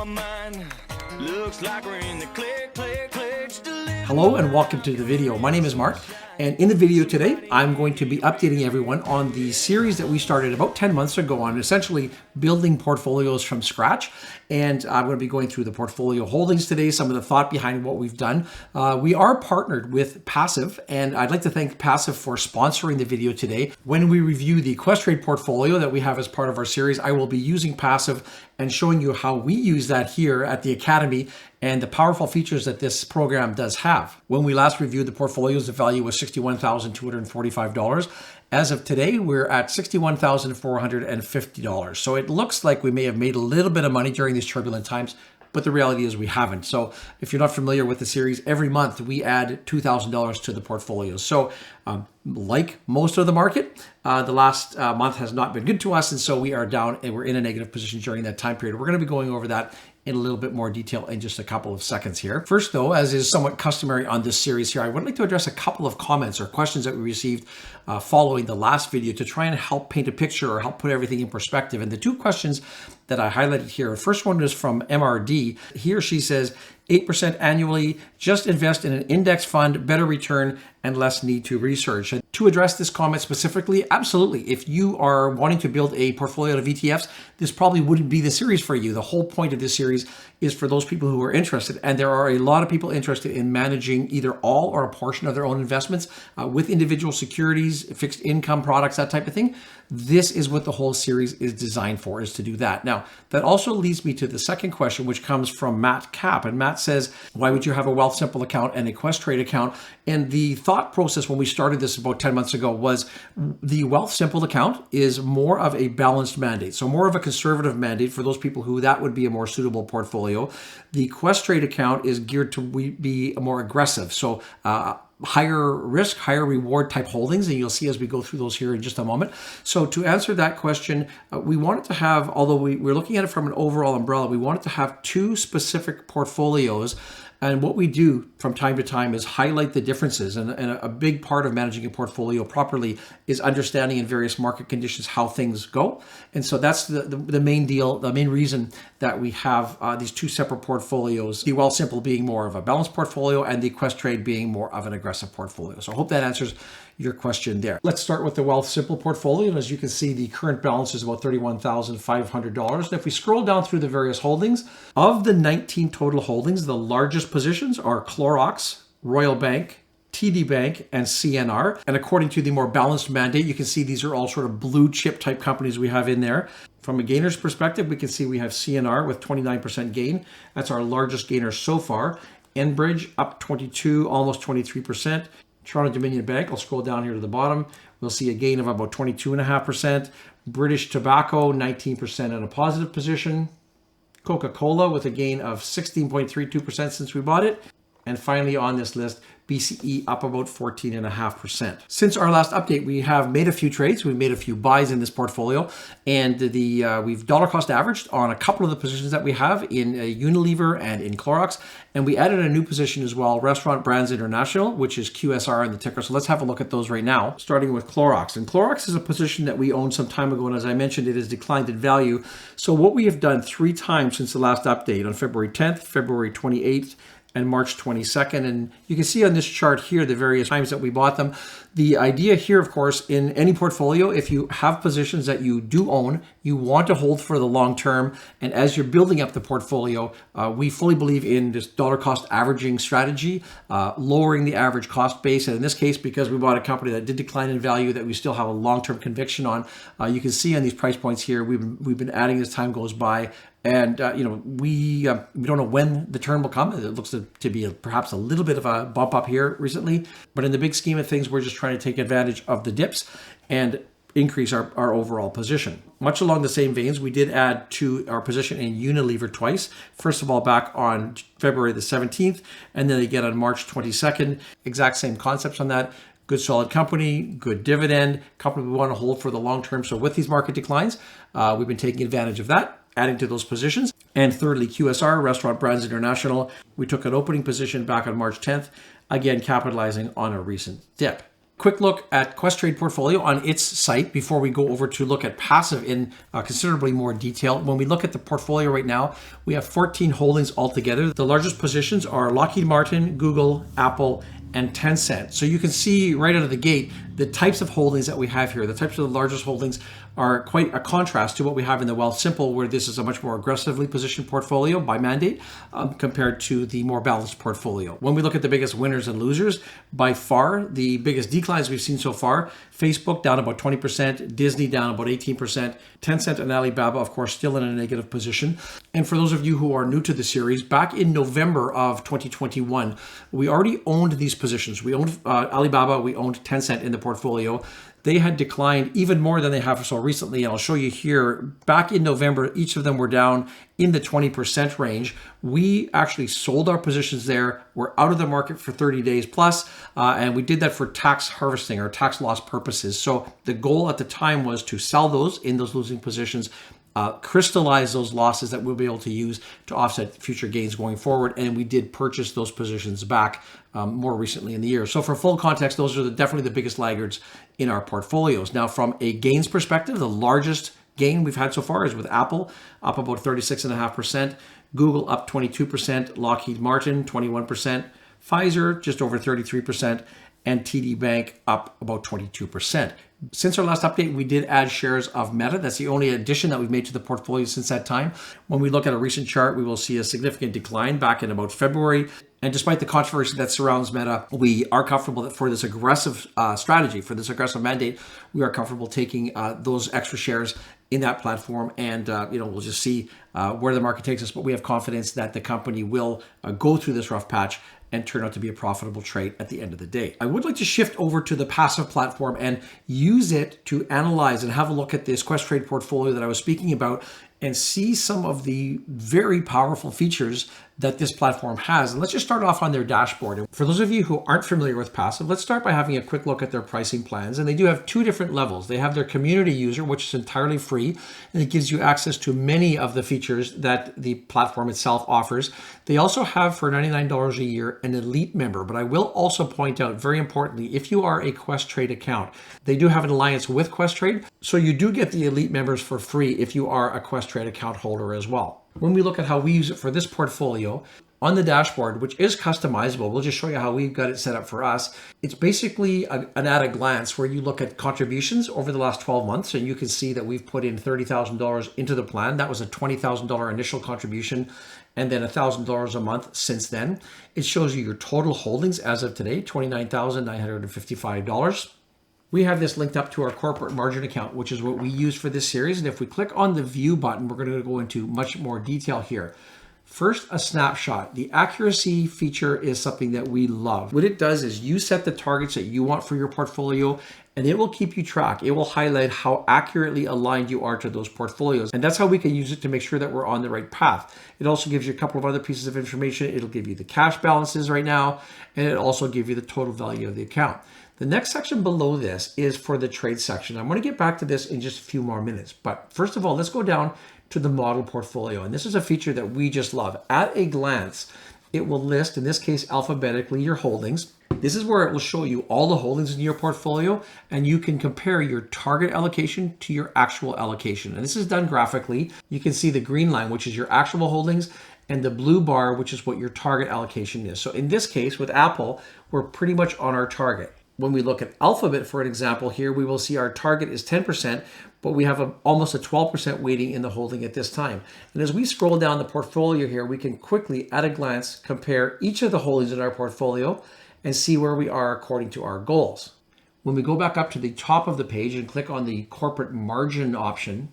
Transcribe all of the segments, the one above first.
my mind. Looks like we're in the click, click, clicks. Hello and welcome to the video. My name is Mark, and in the video today, I'm going to be updating everyone on the series that we started about 10 months ago on essentially building portfolios from scratch. And I'm going to be going through the portfolio holdings today, some of the thought behind what we've done. We are partnered with Passiv, and I'd like to thank Passiv for sponsoring the video today. When we review the Questrade portfolio that we have as part of our series, I will be using Passiv and showing you how we use that here at the Academy and the powerful features that this program does have. When we last reviewed the portfolios, the value was $61,245. As of today, we're at $61,450. So it looks like we may have made a little bit of money during these turbulent times, but the reality is we haven't. So if you're not familiar with the series, every month we add $2,000 to the portfolio. So like most of the market, the last month has not been good to us. And so we are down and we're in a negative position during that time period. We're going to be going over that in a little bit more detail in just a couple of seconds here. First though, as is somewhat customary on this series here, I would like to address a couple of comments or questions that we received following the last video to try and help paint a picture or help put everything in perspective. And the two questions that I highlighted here, the first one is from MRD. He or she says, 8% annually, just invest in an index fund, better return, and less need to research. And to address this comment specifically, absolutely. If you are wanting to build a portfolio of ETFs, this probably wouldn't be the series for you. The whole point of this series is for those people who are interested. And there are a lot of people interested in managing either all or a portion of their own investments with individual securities, fixed income products, that type of thing. This is what the whole series is designed for, is to do that. Now, that also leads me to the second question, which comes from Matt Cap. And Matt says, why would you have a Wealthsimple account and a Questrade account? And the thought process when we started this about 10 months ago was the Wealthsimple account is more of a balanced mandate. So more of a conservative mandate for those people who that would be a more suitable portfolio. The Questrade account is geared to be more aggressive. So higher risk, higher reward type holdings. And you'll see as we go through those here in just a moment. So to answer that question, we wanted to have, although we're looking at it from an overall umbrella, we wanted to have two specific portfolios. And what we do from time to time is highlight the differences. And a big part of managing a portfolio properly is understanding in various market conditions how things go. And so that's the main deal, the main reason that we have these two separate portfolios, the Wealthsimple being more of a balanced portfolio and the Questrade being more of an aggressive portfolio. So I hope that answers your question there. Let's start with the Wealthsimple portfolio. And as you can see, the current balance is about $31,500. And if we scroll down through the various holdings, of the 19 total holdings, the largest positions are Clorox, Royal Bank, TD Bank, and CNR. And according to the more balanced mandate, you can see these are all sort of blue chip type companies we have in there. From a gainer's perspective, we can see we have CNR with 29% gain. That's our largest gainer so far. Enbridge up 22, almost 23%. Toronto Dominion Bank, I'll scroll down here to the bottom. We'll see a gain of about 22.5%. British Tobacco, 19% in a positive position. Coca-Cola with a gain of 16.32% since we bought it. And finally on this list, BCE up about 14.5%. Since our last update, we have made a few trades. We've made a few buys in this portfolio, and we've dollar cost averaged on a couple of the positions that we have in Unilever and in Clorox. And we added a new position as well, Restaurant Brands International, which is QSR in the ticker. So let's have a look at those right now, starting with Clorox. And Clorox is a position that we owned some time ago. And as I mentioned, it has declined in value. So what we have done 3 times since the last update on February 10th, February 28th, and March 22nd. And you can see on this chart here the various times that we bought them. The idea here, of course, in any portfolio, if you have positions that you do own, you want to hold for the long term. And as you're building up the portfolio, we fully believe in this dollar cost averaging strategy, lowering the average cost base. And in this case, because we bought a company that did decline in value that we still have a long-term conviction on, you can see on these price points here, we've been adding as time goes by. And, we don't know when the turn will come. It looks to be perhaps a little bit of a bump up here recently. But in the big scheme of things, we're just trying to take advantage of the dips and increase our overall position. Much along the same veins, we did add to our position in Unilever twice. First of all, back on February the 17th, and then again on March 22nd. Exact same concepts on that. Good solid company, good dividend, company we want to hold for the long term. So with these market declines, we've been taking advantage of that, adding to those positions. And thirdly, QSR, Restaurant Brands International. We took an opening position back on March 10th, again capitalizing on a recent dip. Quick look at Questrade Portfolio on its site before we go over to look at passive in considerably more detail. When we look at the portfolio right now, we have 14 holdings altogether. The largest positions are Lockheed Martin, Google, Apple, and Tencent. So you can see right out of the gate the types of holdings that we have here. The types of the largest holdings are quite a contrast to what we have in the Wealthsimple, where this is a much more aggressively positioned portfolio by mandate compared to the more balanced portfolio. When we look at the biggest winners and losers, by far the biggest declines we've seen so far, Facebook down about 20%, Disney down about 18%, Tencent and Alibaba, of course, still in a negative position. And for those of you who are new to the series, back in November of 2021, we already owned these positions. We owned Alibaba, we owned Tencent in the portfolio. They had declined even more than they have so recently. And I'll show you here, back in November, each of them were down in the 20% range. We actually sold our positions there. We're out of the market for 30 days plus, and we did that for tax harvesting or tax loss purposes. So the goal at the time was to sell those in those losing positions, crystallize those losses that we'll be able to use to offset future gains going forward. And we did purchase those positions back more recently in the year. So for full context, those are definitely the biggest laggards in our portfolios. Now, from a gains perspective, the largest gain we've had so far is with Apple, up about 36.5%, Google up 22%, Lockheed Martin 21%, Pfizer just over 33%, and TD Bank up about 22%. Since our last update, we did add shares of Meta. That's the only addition that we've made to the portfolio since that time. When we look at a recent chart, we will see a significant decline back in about February. And despite the controversy that surrounds Meta, we are comfortable that for this aggressive strategy, for this aggressive mandate, we are comfortable taking those extra shares in that platform. And, we'll just see where the market takes us. But we have confidence that the company will go through this rough patch and turn out to be a profitable trade at the end of the day. I would like to shift over to the passive platform and use it to analyze and have a look at this Questrade portfolio that I was speaking about and see some of the very powerful features that this platform has. And let's just start off on their dashboard. And for those of you who aren't familiar with passive, let's start by having a quick look at their pricing plans. And they do have two different levels. They have their community user, which is entirely free, and it gives you access to many of the features that the platform itself offers. They also have, for $99 a year, an elite member. But I will also point out, very importantly, if you are a Questrade account, they do have an alliance with Questrade. So you do get the elite members for free if you are a Questrade account holder as well. When we look at how we use it for this portfolio, on the dashboard, which is customizable, we'll just show you how we've got it set up for us. It's basically an at a glance where you look at contributions over the last 12 months, and you can see that we've put in $30,000 into the plan. That was a $20,000 initial contribution, and then $1,000 a month since then. It shows you your total holdings as of today, $29,955. We have this linked up to our corporate margin account, which is what we use for this series. And if we click on the view button, we're going to go into much more detail here. First, a snapshot. The accuracy feature is something that we love. What it does is you set the targets that you want for your portfolio, and it will keep you track. It will highlight how accurately aligned you are to those portfolios. And that's how we can use it to make sure that we're on the right path. It also gives you a couple of other pieces of information. It'll give you the cash balances right now, and it also give you the total value of the account. The next section below this is for the trade section. I'm going to get back to this in just a few more minutes. But first of all, let's go down to the model portfolio. And this is a feature that we just love. At a glance, it will list, in this case, alphabetically your holdings. This is where it will show you all the holdings in your portfolio, and you can compare your target allocation to your actual allocation. And this is done graphically. You can see the green line, which is your actual holdings, and the blue bar, which is what your target allocation is. So in this case, with Apple, we're pretty much on our target. When we look at Alphabet, for an example here, we will see our target is 10%, but we have almost a 12% weighting in the holding at this time. And as we scroll down the portfolio here, we can quickly, at a glance, compare each of the holdings in our portfolio and see where we are according to our goals. When we go back up to the top of the page and click on the corporate margin option,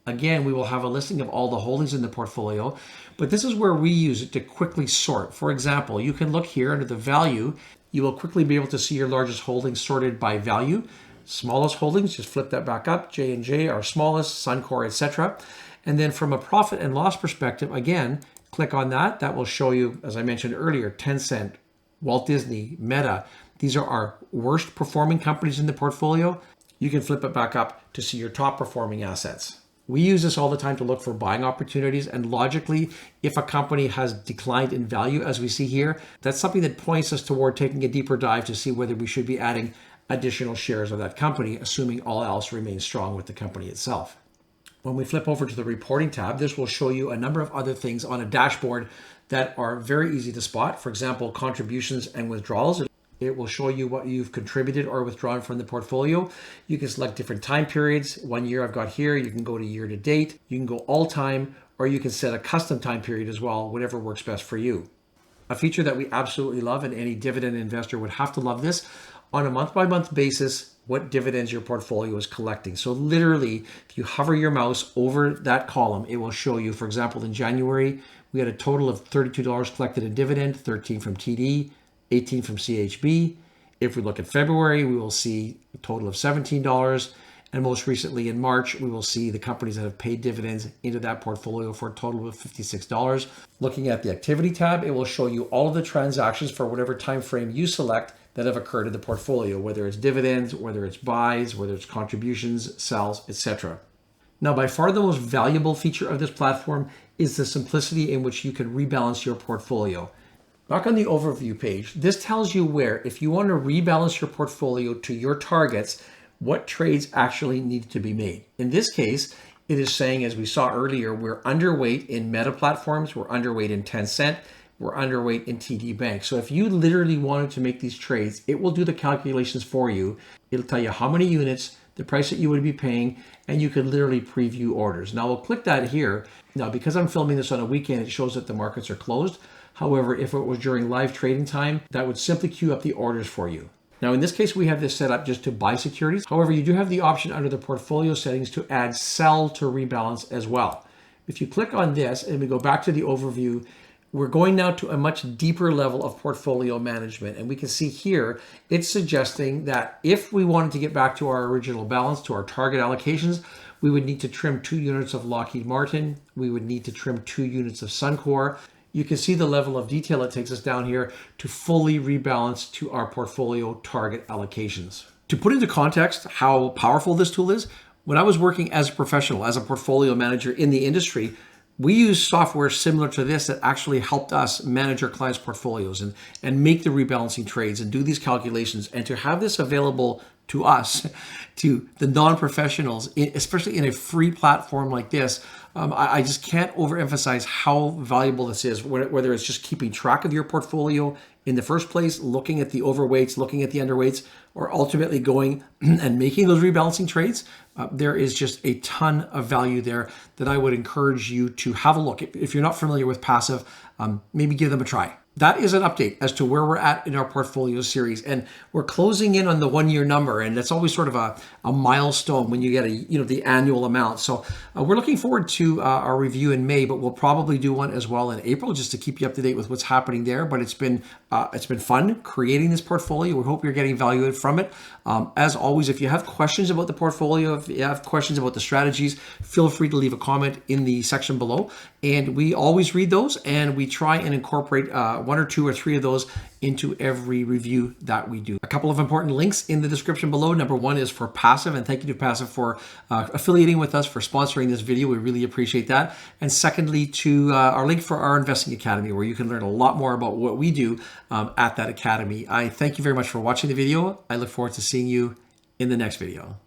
again, we will have a listing of all the holdings in the portfolio, but this is where we use it to quickly sort. For example, you can look here under the value. You will quickly be able to see your largest holdings sorted by value. Smallest holdings, just flip that back up. J&J, our smallest, Suncor, etc. And then from a profit and loss perspective, again, click on that. That will show you, as I mentioned earlier, Tencent, Walt Disney, Meta. These are our worst performing companies in the portfolio. You can flip it back up to see your top performing assets. We use this all the time to look for buying opportunities, and logically, if a company has declined in value, as we see here, that's something that points us toward taking a deeper dive to see whether we should be adding additional shares of that company, assuming all else remains strong with the company itself. When we flip over to the reporting tab, this will show you a number of other things on a dashboard that are very easy to spot. For example, contributions and withdrawals. It will show you what you've contributed or withdrawn from the portfolio. You can select different time periods. 1 year I've got here. You can go to year to date. You can go all time, or you can set a custom time period as well, whatever works best for you. A feature that we absolutely love, and any dividend investor would have to love this, on a month-by-month basis, what dividends your portfolio is collecting. So literally, if you hover your mouse over that column, it will show you, for example, in January, we had a total of $32 collected in dividend, 13 from TD, 18 from CHB. If we look at February, we will see a total of $17. And most recently in March, we will see the companies that have paid dividends into that portfolio for a total of $56. Looking at the activity tab, it will show you all of the transactions for whatever time frame you select that have occurred in the portfolio, whether it's dividends, whether it's buys, whether it's contributions, sells, etc. Now, by far the most valuable feature of this platform is the simplicity in which you can rebalance your portfolio. Back on the overview page, this tells you where, if you want to rebalance your portfolio to your targets, what trades actually need to be made. In this case, it is saying, as we saw earlier, we're underweight in Meta platforms, we're underweight in Tencent, we're underweight in TD Bank. So if you literally wanted to make these trades, it will do the calculations for you. It'll tell you how many units, the price that you would be paying, and you could literally preview orders. Now we'll click that here. Now, because I'm filming this on a weekend, it shows that the markets are closed. However, if it was during live trading time, that would simply queue up the orders for you. Now, in this case, we have this set up just to buy securities. However, you do have the option under the portfolio settings to add sell to rebalance as well. If you click on this and we go back to the overview, we're going now to a much deeper level of portfolio management. And we can see here, it's suggesting that if we wanted to get back to our original balance, to our target allocations, we would need to trim 2 units of Lockheed Martin. We would need to trim 2 units of Suncor. You can see the level of detail it takes us down here to fully rebalance to our portfolio target allocations. To put into context how powerful this tool is, when I was working as a professional, as a portfolio manager in the industry, we use software similar to this that actually helped us manage our clients' portfolios and make the rebalancing trades and do these calculations. And to have this available to us, to the non-professionals, especially in a free platform like this, I just can't overemphasize how valuable this is, whether it's just keeping track of your portfolio in the first place, looking at the overweights, looking at the underweights, or ultimately going and making those rebalancing trades. There is just a ton of value there that I would encourage you to have a look. If you're not familiar with Passiv, maybe give them a try. That is an update as to where we're at in our portfolio series, and we're closing in on the 1 year number, and that's always sort of a milestone when you get the annual amount. So we're looking forward to our review in May, but we'll probably do one as well in April just to keep you up to date with what's happening there. But it's been fun creating this portfolio. We hope you're getting value from it. As always, if you have questions about the portfolio, if you have questions about the strategies, feel free to leave a comment in the section below, and we always read those, and we try and incorporate 1 or 2 or 3 of those into every review that we do. A couple of important links in the description below. Number 1 is for Passiv, and thank you to Passiv for affiliating with us, for sponsoring this video. We really appreciate that. And secondly, to our link for our Investing Academy, where you can learn a lot more about what we do at that academy. I thank you very much for watching the video. I look forward to seeing you in the next video.